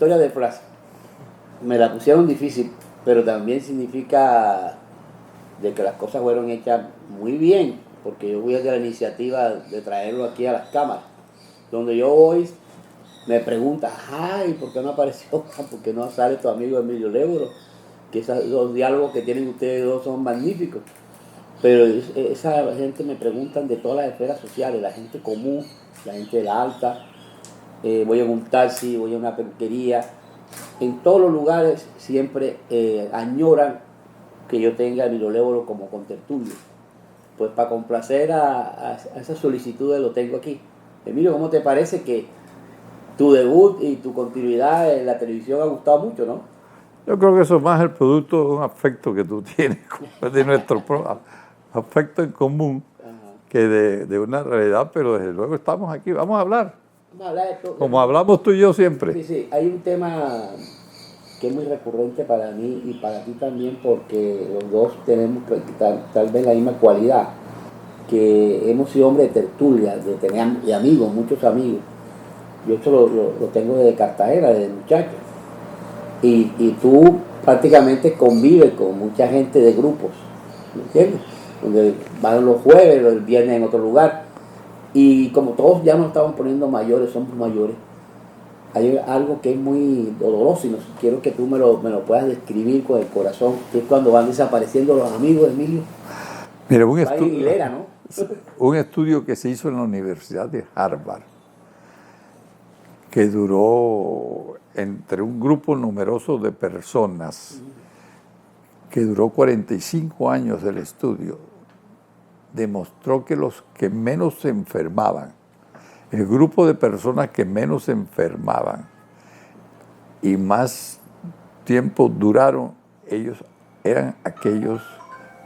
historia de Plaza. Me la pusieron difícil, pero también significa de que las cosas fueron hechas muy bien, porque yo voy a la iniciativa de traerlo aquí a las cámaras. Donde yo voy, me pregunta, ay, ¿por qué no apareció? ¿Por qué no sale tu amigo Emilio Lebro? Que los diálogos que tienen ustedes dos son magníficos. Pero esa gente me preguntan de todas las esferas sociales, la gente común, la gente de la alta, voy a un taxi, voy a una peluquería, en todos los lugares siempre añoran que yo tenga a Emilio Lebro como contertulio. Pues para complacer a esas solicitudes lo tengo aquí. Emilio, ¿cómo te parece que tu debut y tu continuidad en la televisión ha gustado mucho, no? Yo creo que eso es más el producto de un afecto que tú tienes, de nuestro afecto en común, que de una realidad, pero desde luego estamos aquí, vamos a hablar. Vamos a hablar de esto. Como hablamos tú y yo siempre. Sí, sí, hay un tema que es muy recurrente para mí y para ti también, porque los dos tenemos tal vez la misma cualidad, que hemos sido hombres de tertulia, de tener amigos, muchos amigos. Yo esto lo tengo desde Cartagena, desde muchacho. Y tú prácticamente convives con mucha gente de grupos, ¿me entiendes? Donde van los jueves, los viernes en otro lugar. Y como todos ya nos estamos poniendo mayores, somos mayores, hay algo que es muy doloroso y quiero que tú me lo puedas describir con el corazón, que es cuando van desapareciendo los amigos de Emilio. Mira, un estudio que se hizo en la Universidad de Harvard, que duró entre un grupo numeroso de personas, que duró 45 años el estudio, demostró que los que menos se enfermaban, el grupo de personas que menos se enfermaban y más tiempo duraron, ellos eran aquellos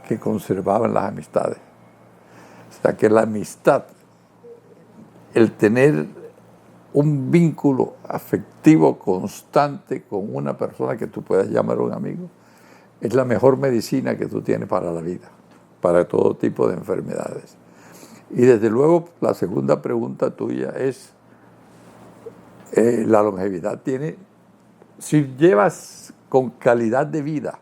que conservaban las amistades. O sea que la amistad, el tener un vínculo afectivo constante con una persona que tú puedas llamar un amigo, es la mejor medicina que tú tienes para la vida, para todo tipo de enfermedades. Y desde luego la segunda pregunta tuya es, la longevidad tiene, si llevas con calidad de vida,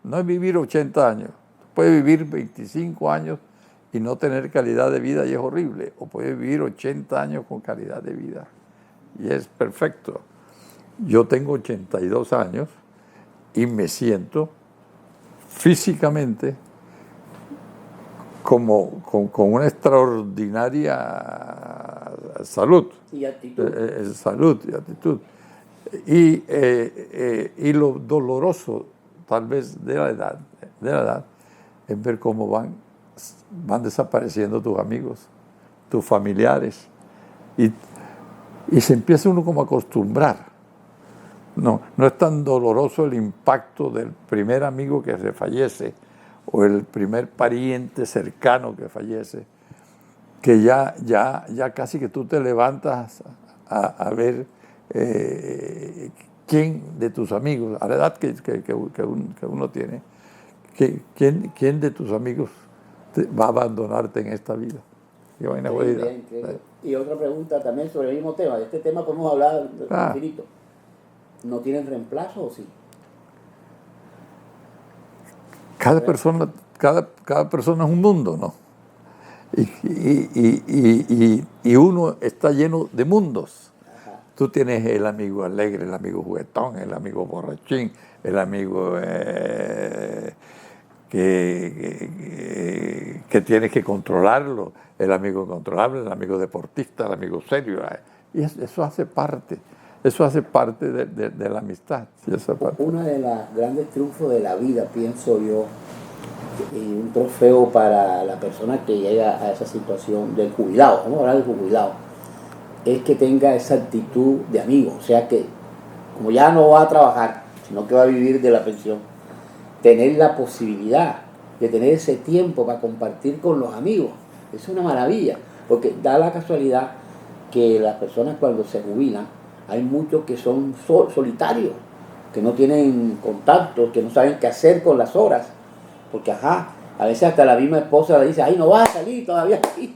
no es vivir 80 años, puedes vivir 25 años y no tener calidad de vida y es horrible, o puedes vivir 80 años con calidad de vida y es perfecto. Yo tengo 82 años y me siento físicamente con una extraordinaria salud. Y actitud. Salud y actitud. Y lo doloroso, tal vez, de la edad, es ver cómo van desapareciendo tus amigos, tus familiares. Y se empieza uno como a acostumbrar. No es tan doloroso el impacto del primer amigo que se fallece o el primer pariente cercano que fallece, que ya casi que tú te levantas a ver quién de tus amigos, a la edad que uno tiene, quién de tus amigos va a abandonarte en esta vida. Bien. Y otra pregunta también sobre el mismo tema. De este tema podemos hablar infinito. ¿No tienen reemplazo o sí? Cada persona es un mundo, ¿no? Y uno está lleno de mundos. Ajá. Tú tienes el amigo alegre, el amigo juguetón, el amigo borrachín, el amigo que tienes que controlarlo, el amigo controlable, el amigo deportista, el amigo serio. Y eso hace parte. Eso hace parte de la amistad. Sí, Uno de los grandes triunfos de la vida, pienso yo, y un trofeo para la persona que llega a esa situación del jubilado, vamos a hablar del jubilado, es que tenga esa actitud de amigo. O sea que, como ya no va a trabajar, sino que va a vivir de la pensión, tener la posibilidad de tener ese tiempo para compartir con los amigos. Es una maravilla, porque da la casualidad que las personas cuando se jubilan, hay muchos que son solitarios, que no tienen contacto, que no saben qué hacer con las horas, porque a veces hasta la misma esposa le dice, ay, no vas a salir todavía aquí.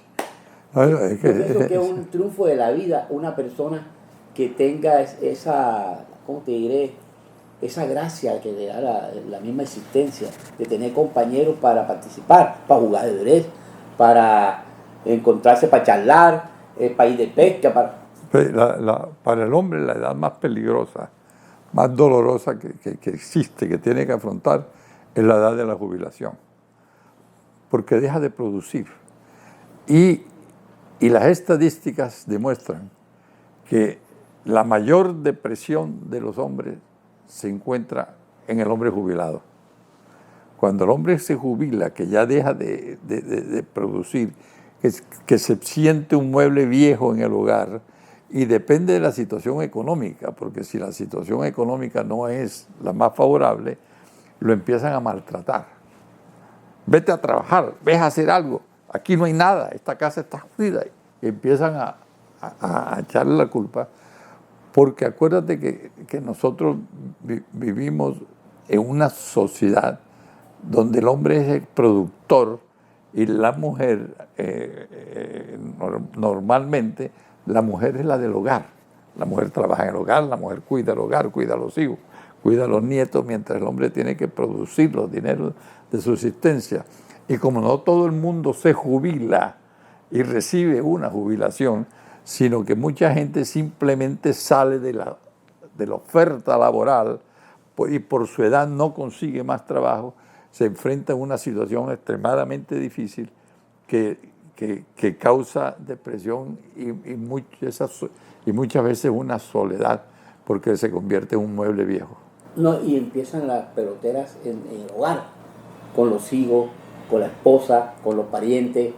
Yo pienso que es un triunfo de la vida una persona que tenga esa ¿cómo te diré? Esa gracia que le da la misma existencia, de tener compañeros para participar, para jugar ajedrez, para encontrarse, para charlar, para ir de pesca. Para el hombre la edad más peligrosa, más dolorosa que existe, que tiene que afrontar, es la edad de la jubilación, porque deja de producir. Y las estadísticas demuestran que la mayor depresión de los hombres se encuentra en el hombre jubilado. Cuando el hombre se jubila, que ya deja de producir, que se siente un mueble viejo en el hogar, y depende de la situación económica, porque si la situación económica no es la más favorable, lo empiezan a maltratar. Vete a trabajar, ves a hacer algo, aquí no hay nada, esta casa está jodida. Y empiezan a echarle la culpa, porque acuérdate que nosotros vivimos en una sociedad donde el hombre es el productor y la mujer, normalmente, la mujer es la del hogar. La mujer trabaja en el hogar, la mujer cuida el hogar, cuida a los hijos, cuida a los nietos, mientras el hombre tiene que producir los dineros de subsistencia. Y como no todo el mundo se jubila y recibe una jubilación, sino que mucha gente simplemente sale de la oferta laboral y por su edad no consigue más trabajo, se enfrenta a una situación extremadamente difícil que causa depresión y muchas veces una soledad, porque se convierte en un mueble viejo. No, y empiezan las peloteras en el hogar, con los hijos, con la esposa, con los parientes,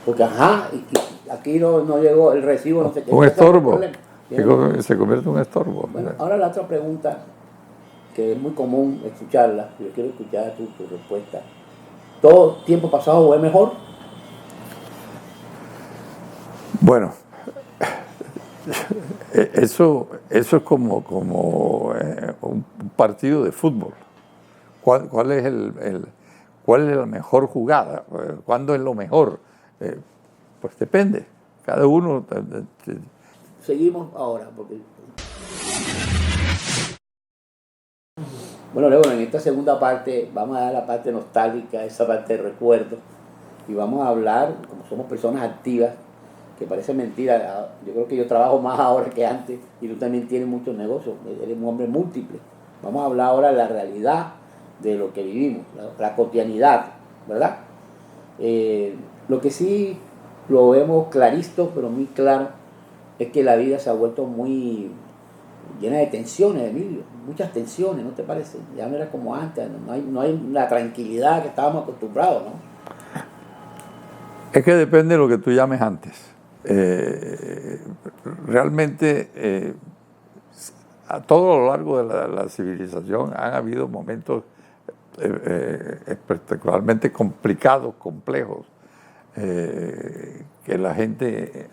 porque aquí no llegó el recibo, no sé qué. Un estorbo, se convierte en un estorbo. Bueno, ahora la otra pregunta, que es muy común escucharla, yo quiero escuchar tu respuesta. ¿Todo tiempo pasado fue mejor? Bueno, eso es como un partido de fútbol. ¿Cuál es la mejor jugada? ¿Cuándo es lo mejor? Pues depende. Cada uno. Seguimos ahora, porque... Bueno, luego en esta segunda parte vamos a dar la parte nostálgica, esa parte de recuerdo, y vamos a hablar, como somos personas activas, que parece mentira, yo creo que yo trabajo más ahora que antes, y tú también tienes muchos negocios, eres un hombre múltiple. Vamos a hablar ahora de la realidad de lo que vivimos, la cotidianidad, ¿verdad? Lo que sí lo vemos clarito, pero muy claro, es que la vida se ha vuelto muy llena de tensiones, Emilio, muchas tensiones, ¿no te parece? Ya no era como antes, no hay la tranquilidad que estábamos acostumbrados, ¿no? Es que depende de lo que tú llames antes. Realmente, a todo lo largo de la civilización han habido momentos espectacularmente complicados, complejos, que la gente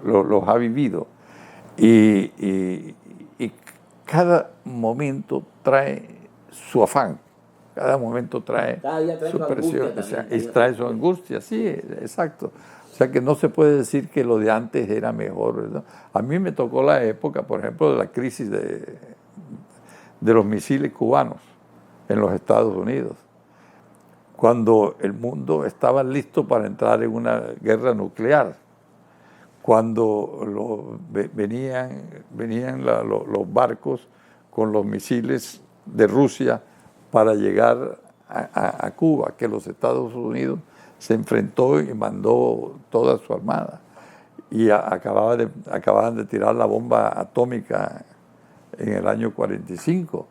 los ha vivido. Y cada momento trae su afán, cada momento trae su presión, trae su angustia, sí, exacto. O sea que no se puede decir que lo de antes era mejor, ¿no? A mí me tocó la época, por ejemplo, de la crisis de los misiles cubanos en los Estados Unidos, cuando el mundo estaba listo para entrar en una guerra nuclear, cuando venían los barcos con los misiles de Rusia para llegar a Cuba, que los Estados Unidos se enfrentó y mandó toda su armada. Y acababan de tirar la bomba atómica en el año 45.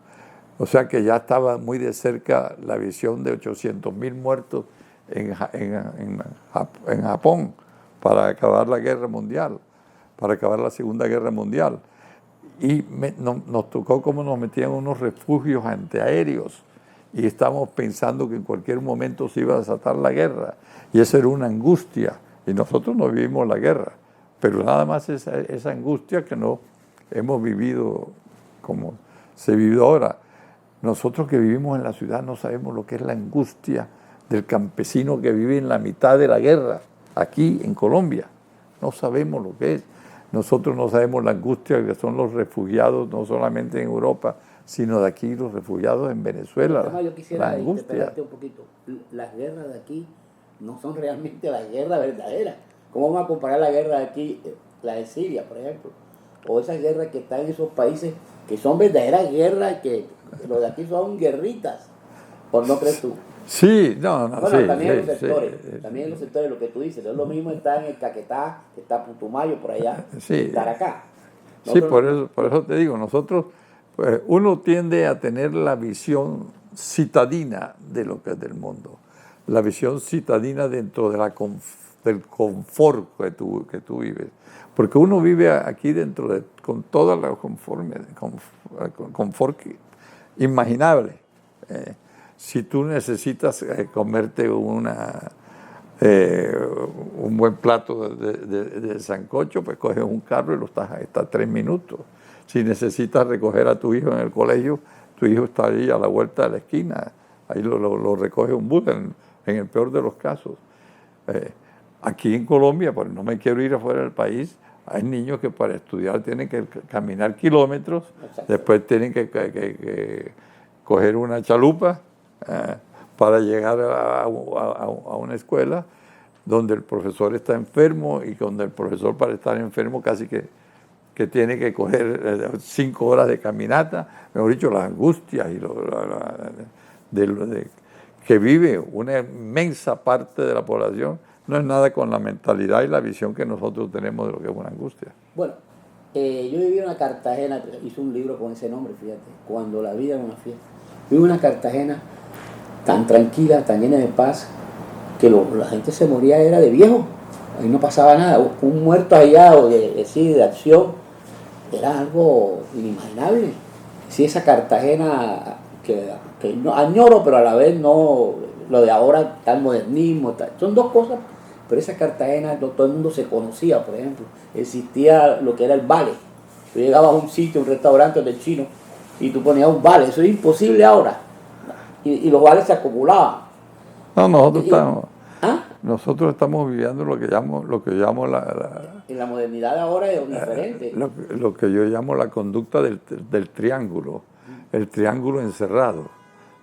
O sea que ya estaba muy de cerca la visión de 800,000 muertos en Japón para acabar la guerra mundial, para acabar la Segunda Guerra Mundial. Y nos tocó como nos metían unos refugios antiaéreos y estábamos pensando que en cualquier momento se iba a desatar la guerra. Y eso era una angustia. Y nosotros no vivimos la guerra, pero nada más esa angustia que no hemos vivido como se vive ahora. Nosotros que vivimos en la ciudad no sabemos lo que es la angustia del campesino que vive en la mitad de la guerra, aquí en Colombia. No sabemos lo que es. Nosotros no sabemos la angustia que son los refugiados, no solamente en Europa, sino de aquí, los refugiados en Venezuela. Además, yo quisiera interpelarte un poquito. Las guerras de aquí no son realmente las guerras verdaderas. ¿Cómo vamos a comparar la guerra de aquí, la de Siria, por ejemplo? O esas guerras que están en esos países que son verdaderas guerras, que los de aquí son guerritas. ¿O no crees tú? Sí, no, bueno, sí, también en los sí, sectores, sí, también en los sectores, lo que tú dices, no es lo mismo estar en el Caquetá, que está Putumayo por allá, sí, estar acá. Sí, por eso te digo, nosotros, pues, uno tiende a tener la visión citadina de lo que es del mundo, la visión citadina dentro de del confort que tú vives, porque uno vive aquí dentro con toda la confort imaginable. Si tú necesitas comerte un buen plato de sancocho, pues coges un carro y está 3 minutos. Si necesitas recoger a tu hijo en el colegio, tu hijo está ahí a la vuelta de la esquina. Ahí lo recoge un bus en el peor de los casos. Aquí en Colombia, pues no me quiero ir afuera del país, hay niños que para estudiar tienen que caminar kilómetros, después tienen que coger una chalupa para llegar a una escuela donde el profesor está enfermo y donde el profesor, para estar enfermo, casi que tiene que coger 5 horas de caminata, mejor dicho, las angustias y que vive una inmensa parte de la población, no es nada con la mentalidad y la visión que nosotros tenemos de lo que es una angustia. Bueno, yo viví en una Cartagena, hice un libro con ese nombre, fíjate, Cuando la vida era una fiesta. Viví en una Cartagena tan tranquila, tan llena de paz, que la gente se moría era de viejo, ahí no pasaba nada. Un muerto allá o de acción era algo inimaginable. Sí, esa Cartagena que no, añoro, pero a la vez no, lo de ahora, tal modernismo, son dos cosas, pero esa Cartagena todo el mundo se conocía. Por ejemplo, existía lo que era el vale. Tú llegabas a un sitio, un restaurante de chino, y tú ponías un vale. Eso es imposible ahora, y los vales se acumulaban. No, nosotros estamos viviendo lo que llamo en la modernidad de ahora es diferente. Lo que yo llamo la conducta del triángulo, el triángulo encerrado.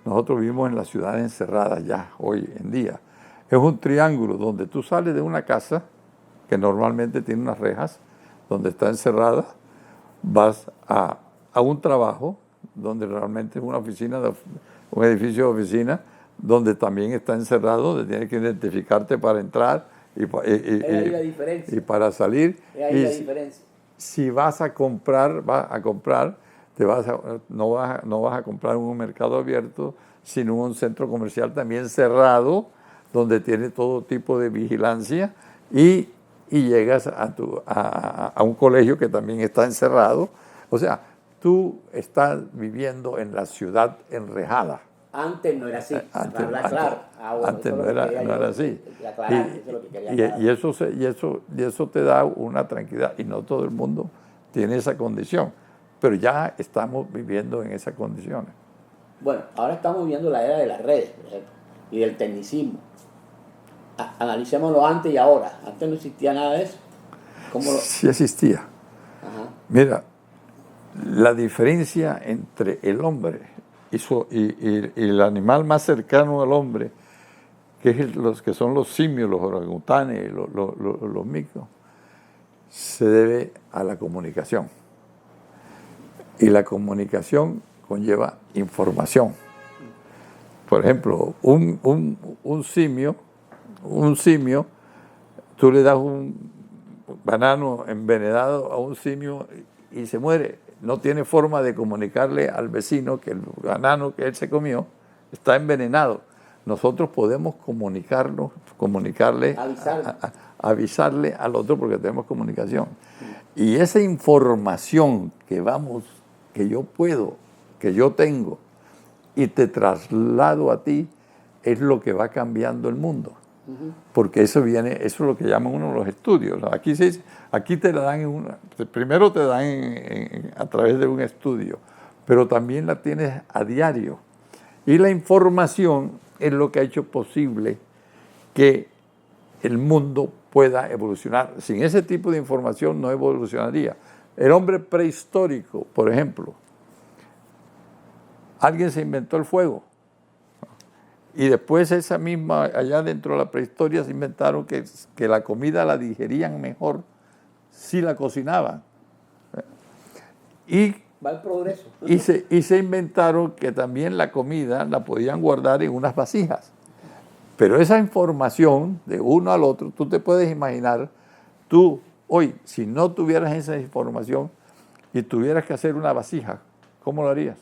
Nosotros vivimos en la ciudad encerrada ya, hoy en día. Es un triángulo donde tú sales de una casa, que normalmente tiene unas rejas, donde está encerrada, vas a un trabajo, donde realmente es una oficina, un edificio de oficina, donde también está encerrado, donde tienes que identificarte para entrar y para salir. Es ahí la diferencia. Si vas a comprar, no vas a comprar en un mercado abierto, sino en un centro comercial también cerrado, donde tiene todo tipo de vigilancia, y llegas a un colegio que también está encerrado. O sea, tú estás viviendo en la ciudad enrejada. Antes no era así, antes no era así. Y eso te da una tranquilidad, y no todo el mundo tiene esa condición, pero ya estamos viviendo en esas condiciones. Bueno, ahora estamos viviendo la era de las redes, por ejemplo, y del tecnicismo. Analicémoslo antes y ahora. Antes no existía nada de eso. Sí existía. Ajá. Mira, la diferencia entre el hombre y el animal más cercano al hombre, que son los simios, los orangutanes, los micos, se debe a la comunicación. Y la comunicación conlleva información. Por ejemplo, un simio, tú le das un banano envenenado a un simio y se muere. No tiene forma de comunicarle al vecino que el banano que él se comió está envenenado. Nosotros podemos avisarle al otro, porque tenemos comunicación. Y esa información que yo tengo y te traslado a ti, es lo que va cambiando el mundo. Porque eso es lo que llaman uno los estudios. Aquí te la dan primero te dan a través de un estudio, pero también la tienes a diario. Y la información es lo que ha hecho posible que el mundo pueda evolucionar. Sin ese tipo de información no evolucionaría. El hombre prehistórico, por ejemplo, alguien se inventó el fuego. Y después esa misma, allá dentro de la prehistoria se inventaron que la comida la digerían mejor si la cocinaban. Y va el progreso. Y se inventaron que también la comida la podían guardar en unas vasijas. Pero esa información de uno al otro, tú te puedes imaginar, tú hoy, si no tuvieras esa información y tuvieras que hacer una vasija, ¿cómo lo harías?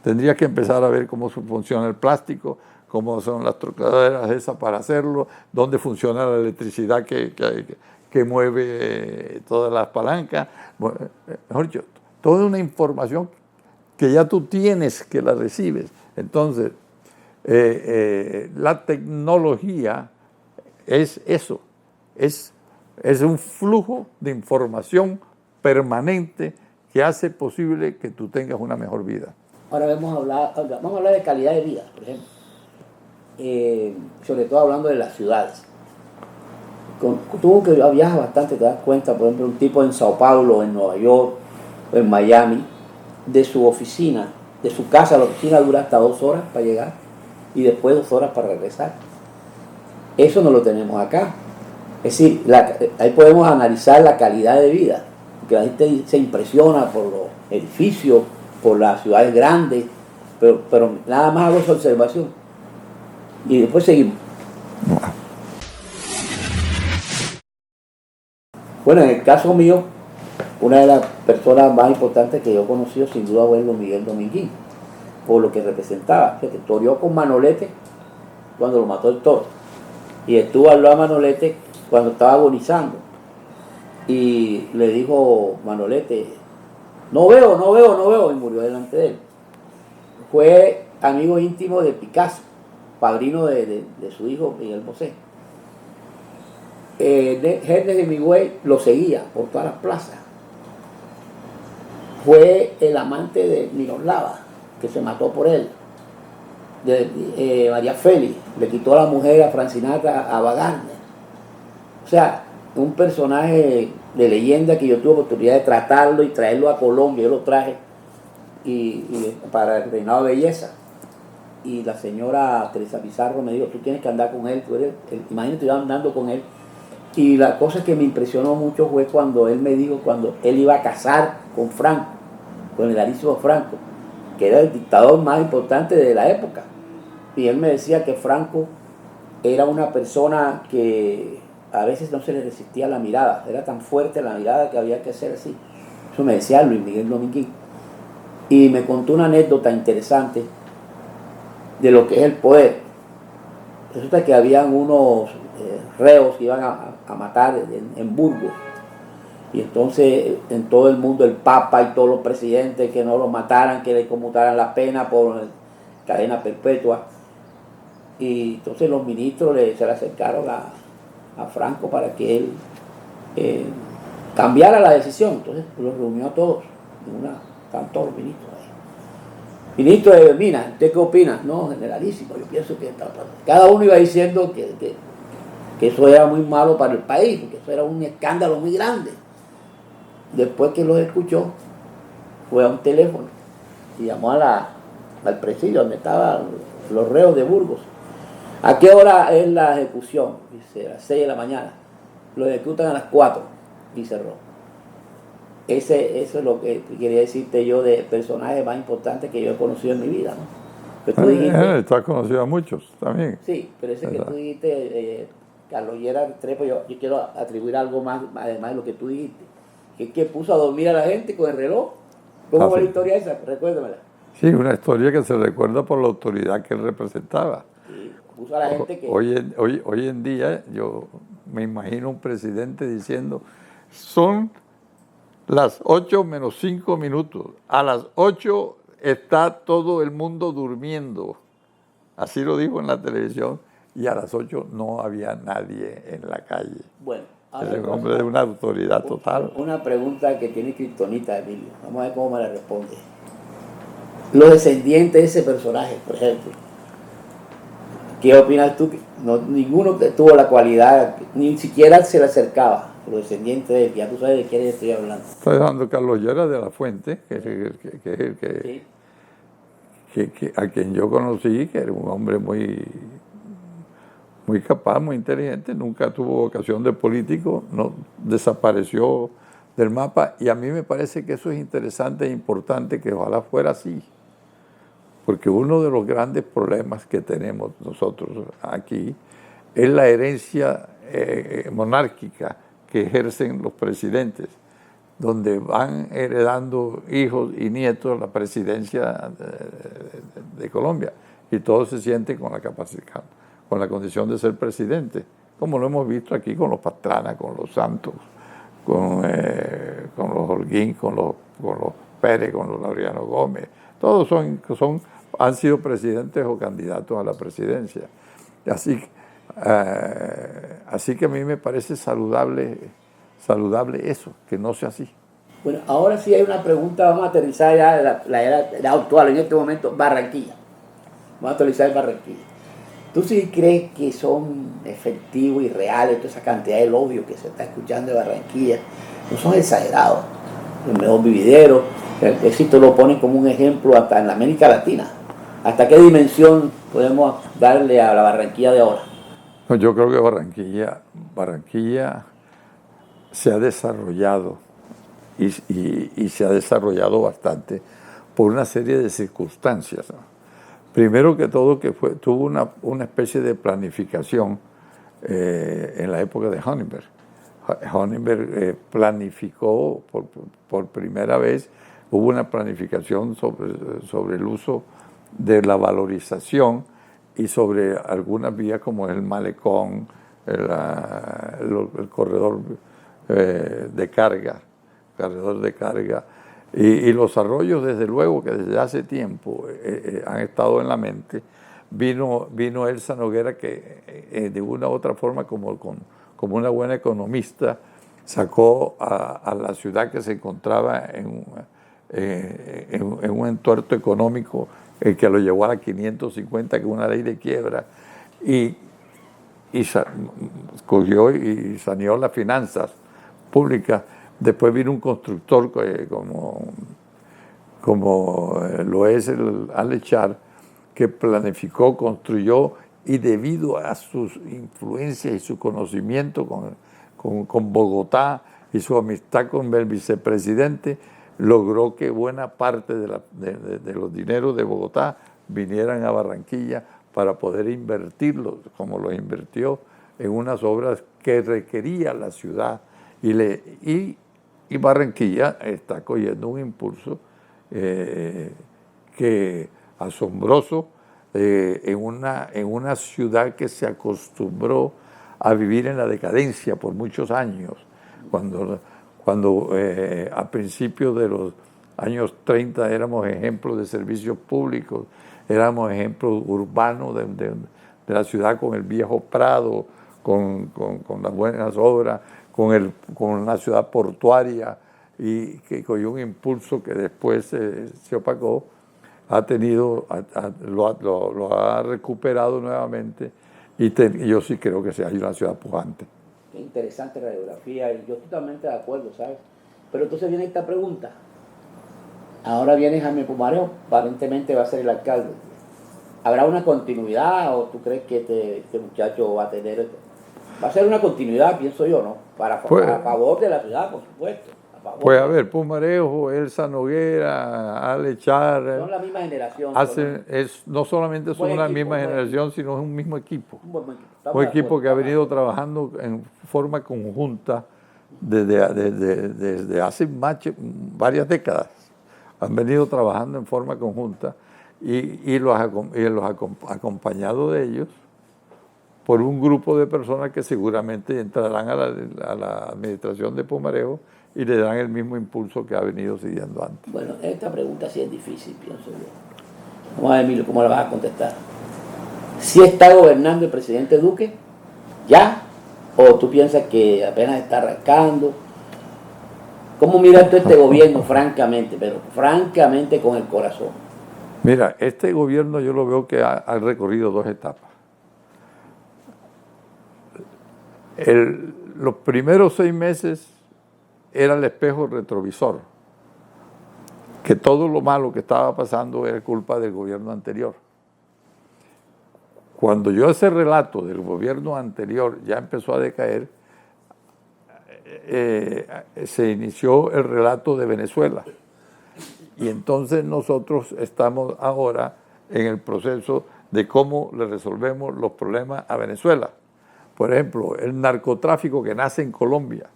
Tendrías que empezar a ver cómo funciona el plástico, cómo son las trocaderas esas para hacerlo, dónde funciona la electricidad que mueve todas las palancas. Bueno, mejor dicho, toda una información que ya tú tienes, que la recibes. Entonces, la tecnología es eso, es un flujo de información permanente que hace posible que tú tengas una mejor vida. Ahora vamos a hablar de calidad de vida, por ejemplo, sobre todo hablando de las ciudades. Tú que viajas bastante, te das cuenta, por ejemplo, un tipo en Sao Paulo, en Nueva York, en Miami, de su oficina, de su casa a la oficina dura hasta 2 horas para llegar y después 2 horas para regresar. Eso no lo tenemos acá. Es decir, ahí podemos analizar la calidad de vida, que la gente se impresiona por los edificios, por las ciudades grandes, pero nada más hago esa observación. Y después seguimos. Bueno, en el caso mío, una de las personas más importantes que yo he conocido, sin duda, fue Miguel Dominguín, por lo que representaba. Que toreó con Manolete cuando lo mató el toro. Y estuvo al lado de Manolete cuando estaba agonizando. Y le dijo Manolete, no veo, y murió delante de él. Fue amigo íntimo de Picasso, padrino de su hijo Miguel Bosé. Ernest Hemingway lo seguía por todas las plazas. Fue el amante de Miroslava, que se mató por él. María Félix le quitó a la mujer a Francinata a Wagner. O sea, un personaje de leyenda que yo tuve oportunidad de tratarlo y traerlo a Colombia. Yo lo traje para el Reinado de Belleza. Y la señora Teresa Pizarro me dijo, tú tienes que andar con él, imagínate yo andando con él. Y la cosa que me impresionó mucho fue cuando él me dijo, cuando él iba a casar con Franco, con el Arísimo Franco, que era el dictador más importante de la época. Y él me decía que Franco era una persona que a veces no se le resistía la mirada, era tan fuerte la mirada que había que hacer así. Eso me decía Luis Miguel Dominguín. Y me contó una anécdota interesante de lo que es el poder. Resulta que habían unos reos que iban a matar en Burgos. Y entonces en todo el mundo el Papa y todos los presidentes que no los mataran, que le conmutaran la pena por cadena perpetua. Y entonces los ministros se le acercaron a Franco para que él cambiara la decisión. Entonces los reunió a todos. Están todos los ministros ahí. Ministro de Minas, ¿usted qué opina? No, generalísimo, yo pienso que cada uno iba diciendo que eso era muy malo para el país, porque eso era un escándalo muy grande. Después que los escuchó, fue a un teléfono y llamó al presidio donde estaban los reos de Burgos. ¿A qué hora es la ejecución? Dice, a las 6 de la mañana. Lo ejecutan a las 4 y cerró. Eso es lo que quería decirte yo de personajes más importantes que yo he conocido en mi vida, ¿no? Que tú dijiste, tú has conocido a muchos también. Sí, pero ese que tú dijiste, Carlos Gerard Trepo, yo quiero atribuir algo más, además de lo que tú dijiste, que puso a dormir a la gente con el reloj. ¿Cómo fue la historia esa? Recuérdamela. Sí, una historia que se recuerda por la autoridad que él representaba. Sí, puso a la gente que... Hoy en día yo me imagino un presidente diciendo, son las 8 menos 5 minutos, a las 8 está todo el mundo durmiendo. Así lo dijo en la televisión. Y a las 8 no había nadie en la calle. Bueno, es un hombre de una autoridad total. Una pregunta que tiene kriptonita, Emilio. Vamos a ver cómo me la responde. Los descendientes de ese personaje, por ejemplo, ¿Qué opinas tú? No, ninguno tuvo la cualidad, ni siquiera se le acercaba, los descendientes de él, ya tú sabes de quién estoy hablando. Estoy hablando de Carlos Lleras de la Fuente, que es Sí. a quien yo conocí, que era un hombre muy capaz, muy inteligente, nunca tuvo vocación de político, no desapareció del mapa, y a mí me parece que eso es interesante e importante, que ojalá fuera así, porque uno de los grandes problemas que tenemos nosotros aquí es la herencia monárquica que ejercen los presidentes, donde van heredando hijos y nietos la presidencia de Colombia, y todos se sienten con la capacidad, con la condición de ser presidente, como lo hemos visto aquí con los Pastrana, con los Santos, con los Holguín, con los Pérez, con los Laureano Gómez. Todos han sido presidentes o candidatos a la presidencia. Así que a mí me parece saludable eso, que no sea así. Bueno, ahora sí hay una pregunta, vamos a aterrizar ya la era actual, en este momento, Barranquilla. Vamos a aterrizar en Barranquilla. ¿Tú sí crees que son efectivos y reales toda esa cantidad de odio que se está escuchando de Barranquilla? No son exagerados. El mejor vividero, el éxito lo ponen como un ejemplo hasta en la América Latina. ¿Hasta qué dimensión podemos darle a la Barranquilla de ahora? Yo creo que Barranquilla se ha desarrollado y se ha desarrollado bastante por una serie de circunstancias, ¿no? Primero que todo, que tuvo una especie de planificación en la época de Honenberg. Honenberg planificó por primera vez, hubo una planificación sobre el uso de la valorización y sobre algunas vías como el malecón, el corredor de carga, y los arroyos, desde luego, que desde hace tiempo han estado en la mente. Vino Elsa Noguera, que de una u otra forma, como una buena economista, sacó a la ciudad, que se encontraba en un entuerto económico que lo llevó a la 550, que es una ley de quiebra, y cogió y saneó las finanzas públicas. Después vino un constructor como lo es el Alechar, que planificó, construyó, y debido a sus influencias y su conocimiento con Bogotá y su amistad con el vicepresidente, logró que buena parte de los dineros de Bogotá vinieran a Barranquilla para poder invertirlos, como los invirtió en unas obras que requería la ciudad. Y Barranquilla está cogiendo un impulso asombroso en una ciudad que se acostumbró a vivir en la decadencia por muchos años. Cuando a principios de los años 30 éramos ejemplos de servicios públicos, éramos ejemplos urbanos de la ciudad, con el viejo Prado, con las buenas obras, con la ciudad portuaria, y que cogió un impulso que después se opacó, lo ha recuperado nuevamente, y yo sí creo que hay una ciudad pujante. Qué interesante radiografía, y yo totalmente de acuerdo, ¿sabes? Pero entonces viene esta pregunta. Ahora viene Jaime Pumarejo, aparentemente va a ser el alcalde. ¿Habrá una continuidad, o tú crees que este muchacho va a ser una continuidad, pienso yo, ¿no? A favor de la ciudad, por supuesto. Pues a ver, Pumarejo, Elsa Noguera, Alechar, son la misma generación. No solamente son la misma generación, sino es un mismo equipo. Un equipo que ha venido trabajando en forma conjunta desde hace varias décadas. Han venido trabajando en forma conjunta, y los acompañado de ellos por un grupo de personas que seguramente entrarán a la administración de Pumarejo y le dan el mismo impulso que ha venido siguiendo antes. Bueno, esta pregunta sí es difícil, pienso yo. Vamos a ver, Emilio, cómo la vas a contestar. ¿Sí está gobernando el presidente Duque? ¿Ya? ¿O tú piensas que apenas está arrancando? ¿Cómo miras tú este gobierno, francamente, pero francamente con el corazón? Mira, este gobierno yo lo veo que ha recorrido dos etapas. Los primeros 6 meses era el espejo retrovisor, que todo lo malo que estaba pasando era culpa del gobierno anterior. Cuando yo ese relato del gobierno anterior ya empezó a decaer, se inició el relato de Venezuela. Y entonces nosotros estamos ahora en el proceso de cómo le resolvemos los problemas a Venezuela. Por ejemplo, el narcotráfico que nace en Colombia.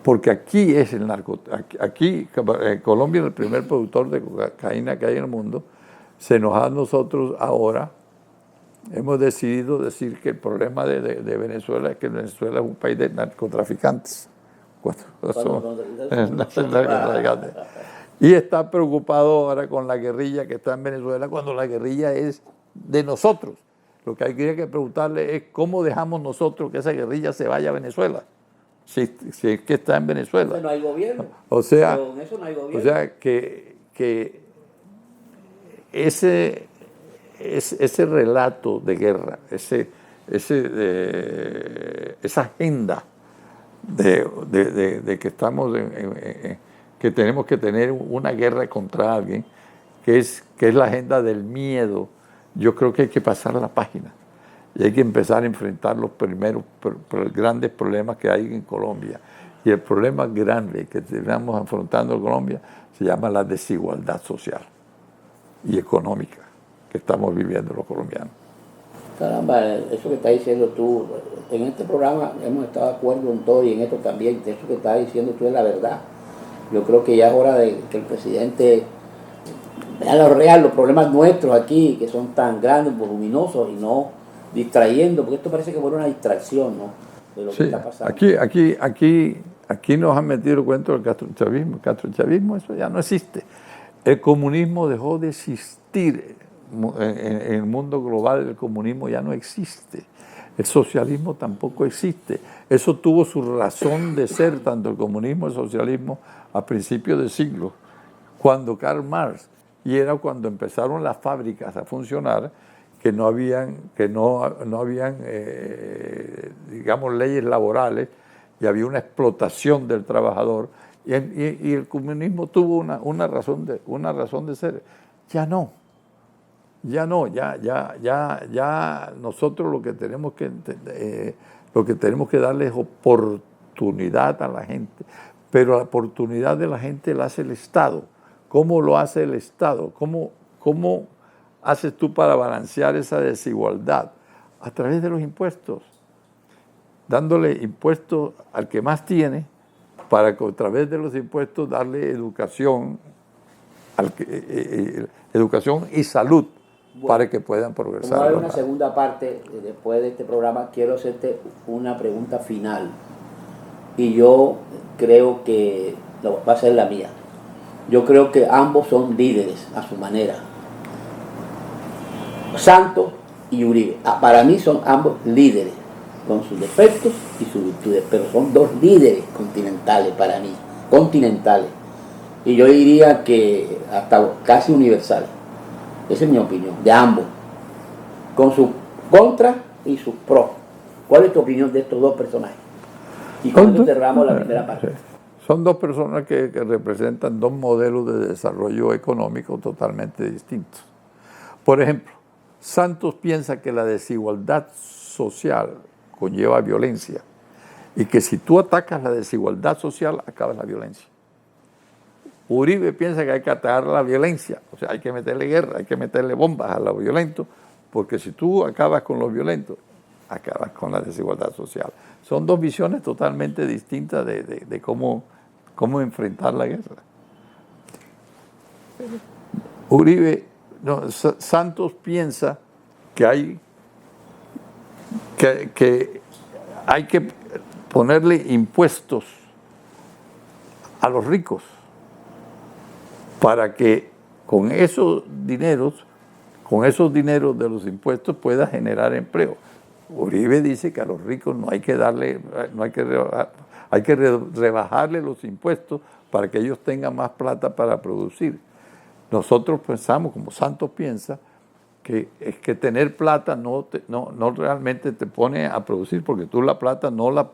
Porque aquí es el narcotráfico. Aquí, Colombia es el primer productor de cocaína que hay en el mundo. Se nos ha nosotros ahora, hemos decidido decir que el problema de Venezuela es que Venezuela es un país de narcotraficantes. Y está preocupado ahora con la guerrilla que está en Venezuela cuando la guerrilla es de nosotros. Lo que hay que preguntarle es cómo dejamos nosotros que esa guerrilla se vaya a Venezuela, si es que está en Venezuela. Entonces no hay gobierno. O sea, pero en eso no hay gobierno. O sea que ese relato de guerra, esa agenda de que estamos que tenemos que tener una guerra contra alguien, que es la agenda del miedo, yo creo que hay que pasar la página y hay que empezar a enfrentar los primeros grandes problemas que hay en Colombia. Y el problema grande que estamos afrontando en Colombia se llama la desigualdad social y económica que estamos viviendo los colombianos. Caramba, eso que estás diciendo tú, en este programa hemos estado de acuerdo en todo y en esto también, eso que estás diciendo tú es la verdad. Yo creo que ya es hora de que el presidente vea lo real, los problemas nuestros aquí, que son tan grandes, voluminosos y no distrayendo, porque esto parece que fue una distracción, ¿no? De lo que está pasando. Aquí nos han metido el cuento del castrochavismo. El castrochavismo, eso ya no existe. El comunismo dejó de existir. En el mundo global el comunismo ya no existe. El socialismo tampoco existe. Eso tuvo su razón de ser, tanto el comunismo y el socialismo, a principios de siglo, cuando Karl Marx, y era cuando empezaron las fábricas a funcionar, que no habían digamos, leyes laborales, y había una explotación del trabajador, y el comunismo tuvo una razón de ser. Ya nosotros lo que tenemos que darle es oportunidad a la gente, pero la oportunidad de la gente la hace el Estado. ¿Cómo lo hace el Estado? ¿Cómo haces tú para balancear esa desigualdad? A través de los impuestos, dándole impuestos al que más tiene, para que a través de los impuestos darle educación, educación y salud, bueno, para que puedan progresar. Como hay una segunda parte, después de este programa, quiero hacerte una pregunta final. Y yo creo que va a ser la mía. Yo creo que ambos son líderes a su manera. Santos y Uribe. Para mí son ambos líderes, con sus defectos y sus virtudes, pero son dos líderes continentales para mí, continentales. Y yo diría que hasta casi universales. Esa es mi opinión, de ambos, con sus contras y sus pros. ¿Cuál es tu opinión de estos dos personajes? Y con esto cerramos la primera parte. Son dos personas que representan dos modelos de desarrollo económico totalmente distintos. Por ejemplo, Santos piensa que la desigualdad social conlleva violencia y que si tú atacas la desigualdad social, acabas la violencia. Uribe piensa que hay que atacar la violencia, o sea, hay que meterle guerra, hay que meterle bombas a los violentos, porque si tú acabas con los violentos, acabas con la desigualdad social. Son dos visiones totalmente distintas de cómo enfrentar la guerra. Santos piensa que hay que ponerle impuestos a los ricos para que con esos dineros de los impuestos pueda generar empleo. Uribe dice que a los ricos hay que rebajarle los impuestos para que ellos tengan más plata para producir. Nosotros pensamos, como Santos piensa, que es que tener plata no realmente te pone a producir, porque tú la plata no la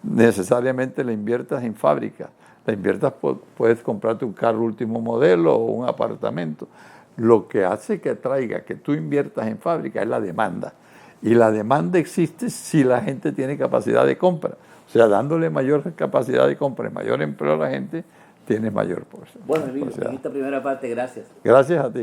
necesariamente la inviertas en fábrica, la inviertas, puedes comprarte un carro último modelo o un apartamento. Lo que hace que traiga que tú inviertas en fábrica es la demanda. Y la demanda existe si la gente tiene capacidad de compra. O sea, dándole mayor capacidad de compra y mayor empleo a la gente, tienes mayor posibilidad. Bueno, Emilio, en esta primera parte, gracias. Gracias a ti.